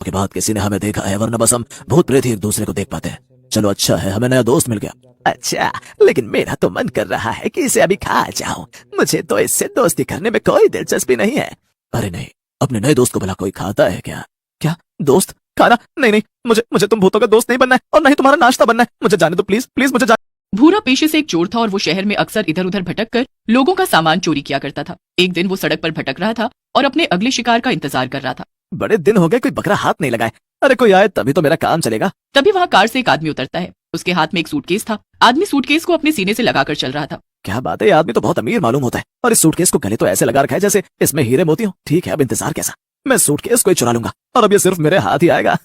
के बाद किसी ने हमें देखा है, वरना बस हम भूत प्रेत ही एक दूसरे को देख पाते हैं। चलो अच्छा है हमें नया दोस्त मिल गया। अच्छा, लेकिन मेरा तो मन कर रहा है कि इसे अभी खा जाऊं। मुझे तो इससे दोस्ती करने में कोई दिलचस्पी नहीं है। अरे नहीं, अपने नए दोस्त को भला कोई खाता है क्या? क्या दोस्त खाना? नहीं नहीं, मुझे तुम भूतों का दोस्त नहीं बनना है, और नहीं तुम्हारा नाश्ता बनना है। मुझे जाने दो प्लीज प्लीज, मुझे जाने। भूरा पेशे से एक चोर था और वो शहर में अक्सर इधर उधर भटक कर लोगों का सामान चोरी किया करता था। एक दिन वो सड़क पर भटक रहा था और अपने अगले शिकार का इंतजार कर रहा था। बड़े दिन हो गए कोई बकरा हाथ नहीं लगाए। अरे कोई आए तभी तो मेरा काम चलेगा। तभी वहाँ कार से एक आदमी उतरता है। उसके हाथ में एक सूटकेस था। आदमी सूटकेस को अपने सीने से लगाकर चल रहा था। क्या बात है, ये आदमी तो बहुत अमीर मालूम होता है, और इस सूटकेस को गले तो ऐसे लगा रखा है जैसे इसमें हीरे मोती हो। ठीक है, अब इंतजार कैसा, मैं सूटकेस को ही चुरा लूंगा, और अब ये सिर्फ मेरे हाथ ही आएगा।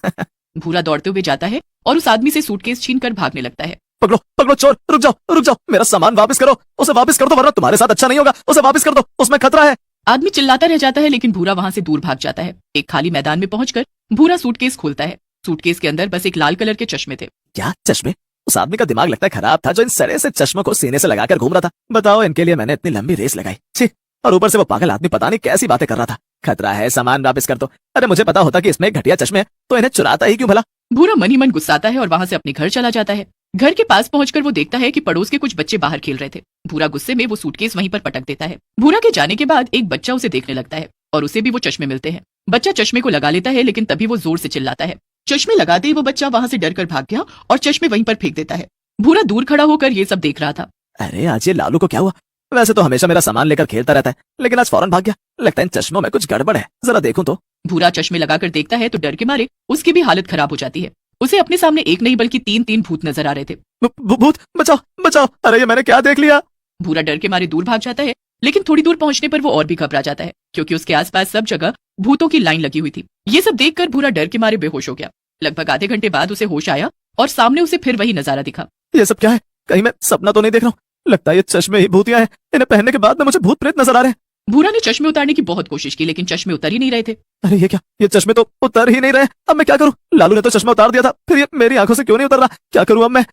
भूरा दौड़ते हुए जाता है और उस आदमी से सूटकेस छीन कर भागने लगता है। पकड़ो पकड़ो चोर, रुक जाओ, मेरा सामान वापस करो, उसे वापस कर दो वरना तुम्हारे साथ अच्छा नहीं होगा। उसे वापस कर दो, उसमें खतरा है। आदमी चिल्लाता रह जाता है लेकिन भूरा वहाँ से दूर भाग जाता है। एक खाली मैदान में पहुंचकर भूरा सूटकेस खोलता है। सूटकेस के अंदर बस एक लाल कलर के चश्मे थे। क्या चश्मे? उस आदमी का दिमाग लगता है खराब था जो इन सड़े से चश्मों को सीने से लगाकर घूम रहा था। बताओ, इनके लिए मैंने इतनी लंबी रेस लगाई, छी। और ऊपर से वो पागल आदमी पता नहीं कैसी बातें कर रहा था। खतरा है, सामान वापस कर दो। अरे मुझे पता होता कि इसमें एक घटिया चश्मे है तो इन्हें चुराता ही क्यों भला। भूरा मन ही मन गुस्साता है और वहाँ से अपने घर चला जाता है। घर के पास पहुंचकर वो देखता है कि पड़ोस के कुछ बच्चे बाहर खेल रहे थे। भूरा गुस्से में वो सूटकेस वहीं पर पटक देता है। भूरा के जाने के बाद एक बच्चा उसे देखने लगता है और उसे भी वो चश्मे मिलते हैं। बच्चा चश्मे को लगा लेता है लेकिन तभी वो जोर से चिल्लाता है। चश्मे लगाते ही वो बच्चा वहाँ से डर कर भाग गया और चश्मे वहीं पर फेंक देता है। भूरा दूर खड़ा होकर ये सब देख रहा था। अरे आज ये लालू को क्या हुआ? वैसे तो हमेशा मेरा सामान लेकर खेलता रहता है, लेकिन आज फौरन भाग गया। लगता है इन चश्मों में कुछ गड़बड़ है, जरा देखूं तो। भूरा चश्मे लगाकर देखता है तो डर के मारे उसकी भी हालत खराब हो जाती है। उसे अपने सामने एक नहीं बल्कि तीन भूत नजर आ रहे थे। भूत, बचाओ बचाओ, अरे ये मैंने क्या देख लिया। भूरा डर के मारे दूर भाग जाता है लेकिन थोड़ी दूर पहुंचने पर वो और भी घबरा जाता है क्योंकि उसके आसपास सब जगह भूतों की लाइन लगी हुई थी। ये सब देखकर भूरा डर के मारे बेहोश हो गया। लगभग आधे घंटे बाद उसे होश आया और सामने उसे फिर वही नजारा दिखा। ये सब क्या है? कहीं मैं सपना तो नहीं देख रहा हूँ? लगता है ये चश्मे ही भूतिया हैं। इन्हें पहनने के बाद में मुझे भूत प्रेत नजर आ रहे हैं। भूरा ने चश्मे उतारने की बहुत कोशिश की लेकिन चश्मे उतर ही नहीं रहे थे। अरे ये क्या, ये चश्मे तो उतर ही नहीं रहे। अब मैं क्या करूँ? लालू ने तो चश्मा उतार दिया था, फिर ये मेरी आंखों से क्यों नहीं उतर रहा? क्या करूँ अब मैं?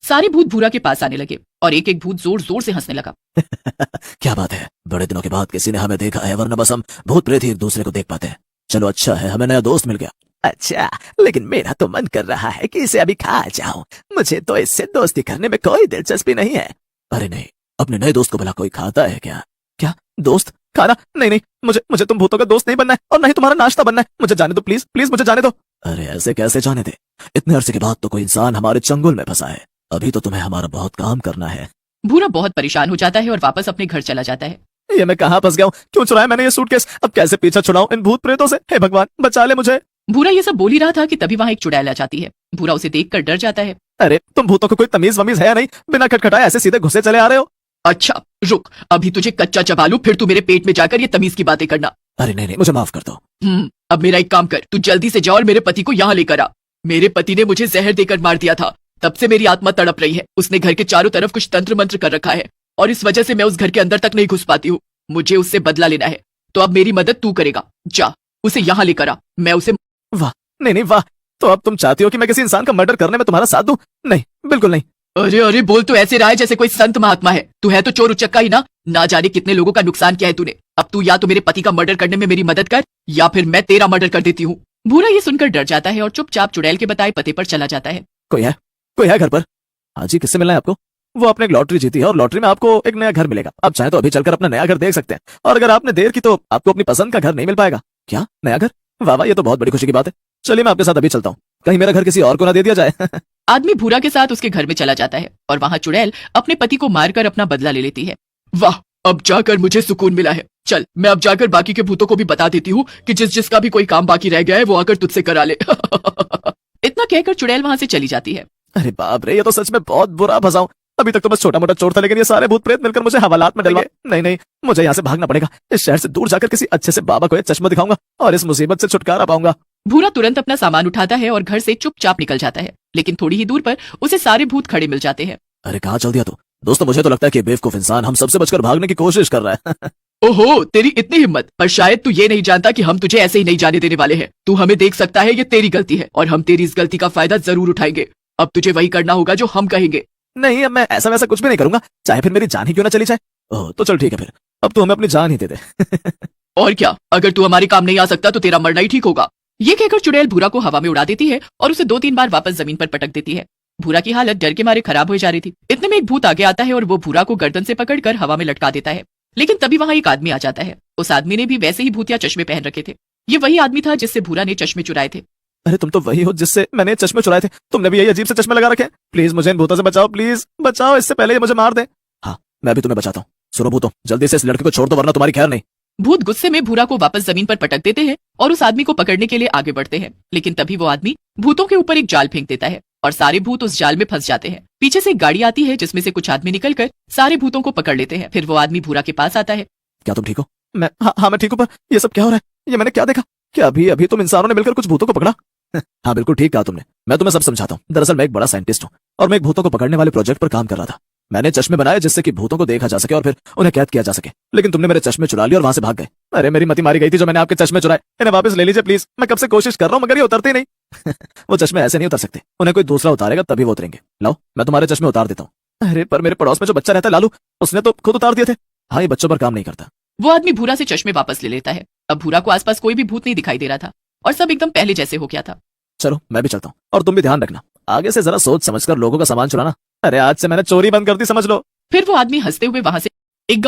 सारे भूत भूरा के पास आने लगे और एक एक भूत जोर जोर से हंसने लगा। क्या बात है, बड़े दिनों के बाद किसी ने हमें देखा है, वरना बस हम भूत प्रेत ही एक दूसरे को देख पाते हैं। चलो अच्छा है हमें नया दोस्त मिल गया। अच्छा, लेकिन मेरा तो मन कर रहा है कि इसे अभी खा जाऊं। मुझे तो इससे दोस्ती करने में कोई दिलचस्पी नहीं है। अरे नहीं, अपने नए दोस्त को भला कोई खाता है क्या? क्या दोस्त खाना? नहीं नहीं, मुझे तुम भूतों का दोस्त नहीं बनना है, और नहीं तुम्हारा नाश्ता बनना है। मुझे जाने दो प्लीज प्लीज, मुझे जाने दो। अरे ऐसे कैसे जाने दे? इतने अरसे के बाद तो कोई इंसान हमारे चंगुल में फंसा है। अभी तो तुम्हें हमारा बहुत काम करना है। भूरा बहुत परेशान हो जाता है और वापस अपने घर चला जाता है। ये मैं कहाँ फंस गया हूँ? क्यों चुराया मैंने ये सूटकेस? अब कैसे पीछा छुड़ाऊं इन भूत प्रेतों से? हे भगवान बचा ले मुझे। भूरा ये सब बोल ही रहा था कि तभी वहाँ एक चुड़ैल आ जाती है। भूरा उसे देखकर डर जाता है। अरे तुम भूतों को कोई तमीज वमीज है या नहीं? बिना खटखटाए ऐसे सीधे घुसे चले आ रहे हो। अच्छा रुक, अभी तुझे कच्चा चबा लूं, फिर तू मेरे पेट में जाकर ये तमीज की बातें करना। अरे नहीं नहीं, मुझे माफ कर दो। अब मेरा एक काम कर, तू जल्दी से जा और मेरे पति को यहाँ लेकर आ। मेरे पति ने मुझे जहर देकर मार दिया था, तब से मेरी आत्मा तड़प रही है। उसने घर के चारों तरफ कुछ तंत्र मंत्र कर रखा है और इस वजह से मैं उस घर के अंदर तक नहीं घुस पाती हूँ। मुझे उससे बदला लेना है, तो अब मेरी मदद तू करेगा। जा उसे यहाँ लेकर आ, मैं उसे। वाह, नहीं नहीं वाह, तो अब तुम चाहती हो कि मैं किसी इंसान का मर्डर करने में तुम्हारा साथ दूं? नहीं, बिल्कुल नहीं। अरे अरे बोल तो ऐसे रहा है जैसे कोई संत महात्मा है। तू है तो चोर उचक्का ही ना जाने कितने लोगों का नुकसान किया है तूने। अब तू या तो मेरे पति का मर्डर करने में मेरी मदद कर, या फिर मैं तेरा मर्डर कर देती हूँ। भूरा ये सुनकर डर जाता है और चुपचाप चुड़ैल के बताए पते पर चला जाता है। कोई है घर पर? हाँ जी, किससे मिलना है आपको? वो आपने एक लॉटरी जीती है और लॉटरी में आपको एक नया घर मिलेगा। आप चाहे तो अभी चलकर अपना नया घर देख सकते हैं, और अगर आपने देर की तो आपको अपनी पसंद का घर नहीं मिल पाएगा। क्या नया घर? वाह वाह, ये तो बहुत बड़ी खुशी की बात है। चलिए मैं आपके साथ अभी चलता हूँ, कहीं मेरा घर किसी और को ना दे दिया जाए। आदमी भूरा के साथ उसके घर में चला जाता है और वहाँ चुड़ैल अपने पति को मारकर अपना बदला ले लेती है। वाह, अब जाकर मुझे सुकून मिला है। चल मैं अब जाकर बाकी के भूतों को भी बता देती हूँ कि जिसका भी कोई काम बाकी रह गया है वो आकर तुझसे करा ले। इतना कहकर चुड़ैल वहाँ से चली जाती है। अरे बाप रे, ये तो सच में बहुत बुरा फंसा हूं। अभी तक तो बस छोटा मोटा चोर था, लेकिन ये सारे भूत प्रेत मिलकर मुझे हवालात में डलवा। नहीं नहीं, मुझे यहाँ से भागना पड़ेगा। इस शहर से दूर जाकर किसी अच्छे से बाबा को ये चश्मा दिखाऊंगा और इस मुसीबत से छुटकारा पाऊंगा। भूरा तुरंत अपना सामान उठाता है और घर से चुपचाप निकल जाता है, लेकिन थोड़ी ही दूर पर उसे सारे भूत खड़े मिल जाते हैं। अरे कहाँ चल दिया तू? दोस्तों मुझे तो लगता है कि बेवकूफ इंसान हम सबसे बचकर भागने की कोशिश कर रहा है। ओहो, तेरी इतनी हिम्मत, पर शायद तू ये नहीं जानता कि हम तुझे ऐसे ही नहीं जाने देने वाले हैं। तू हमें देख सकता है, ये तेरी गलती है और हम तेरी इस गलती का फायदा जरूर उठाएंगे। अब तुझे वही करना होगा जो हम कहेंगे। नहीं, अब मैं ऐसा वैसा कुछ भी नहीं करूंगा, चाहे फिर मेरी जान ही क्यों ना चली जाए। ओह तो चल ठीक है, फिर अब तू हमें अपनी जान ही दे दे। और क्या, अगर तू हमारे काम नहीं आ सकता तो तेरा मरना ही ठीक होगा। ये कहकर चुड़ैल भूरा को हवा में उड़ा देती है और उसे 2-3 बार वापस जमीन पर पटक देती है। भूरा की हालत डर के मारे खराब हो जा रही थी। इतने में एक भूत आगे आता है और वो भूरा को गर्दन से पकड़कर हवा में लटका देता है। लेकिन तभी वहां एक आदमी आ जाता है। उस आदमी ने भी वैसे ही भूतिया चश्मे पहन रखे थे। ये वही आदमी था जिससे भूरा ने चश्मे चुराए थे। अरे तुम तो वही हो जिससे मैंने चश्मे चुराए थे। तुमने भी यही अजीब से चश्मे लगा रखे हैं। प्लीज मुझे इन भूतों से बचाओ, प्लीज बचाओ, इससे पहले ये मुझे मार दे। हाँ, मैं भी तुम्हें बचाता हूँ। सुनो भूतों, जल्दी से इस लड़के को छोड़ दो वरना तुम्हारी खैर नहीं। भूत गुस्से में भूरा को वापस जमीन पर पटक देते हैं और उस आदमी को पकड़ने के लिए आगे बढ़ते हैं। लेकिन तभी वो आदमी भूतों के ऊपर एक जाल फेंक देता है और सारे भूत उस जाल में फंस जाते हैं। पीछे से एक गाड़ी आती है जिसमें से कुछ आदमी निकलकर सारे भूतों को पकड़ लेते हैं। फिर वो आदमी भूरा के पास आता है। क्या तुम ठीक हो? हाँ मैं ठीक हूँ, पर ये सब क्या हो रहा है? ये मैंने क्या देखा? क्या अभी अभी तुम इंसानों ने मिलकर कुछ भूतों को पकड़ा? हाँ बिल्कुल ठीक कहा तुमने। मैं तुम्हें सब समझाता हूँ। दरअसल मैं एक बड़ा साइंटिस्ट हूँ और मैं एक भूतों को पकड़ने वाले प्रोजेक्ट पर काम कर रहा था। मैंने चश्मे बनाए जिससे कि भूतों को देखा जा सके और फिर उन्हें कैद किया जा सके। लेकिन तुमने मेरे चश्मे चुरा लिए और वहां से भाग गए। अरे मेरी मति मारी गई थी जो मैंने आपके चश्मे चुराए। इन्हें वापस ले लीजिए प्लीज। मैं कब से कोशिश कर रहा हूँ मगर ये उतरते ही नहीं। वो चश्मे ऐसे नहीं उतर सकते, उन्हें कोई दूसरा उतारेगा तभी वो उतरेंगे। लाओ मैं तुम्हारे चश्मे उतार देता हूँ। अरे पर मेरे पड़ोस में जो बच्चा रहता है लालू, उसने तो खुद उतार दिए थे। हाँ ये बच्चों पर काम नहीं करता। वो आदमी भूरा से चश्मे वापस ले लेता है। अब भूरा को आसपास कोई भी भूत नहीं दिखाई दे रहा था और सब एकदम पहले जैसे हो गया था। चलो मैं भी चलता हूँ और तुम भी ध्यान रखना, आगे से जरा सोच समझकर लोगों का सामान चुराना। अरे आज से मैंने चोरी बंद कर दी, समझ लो। फिर वो आदमी हंसते हुए वहां से एक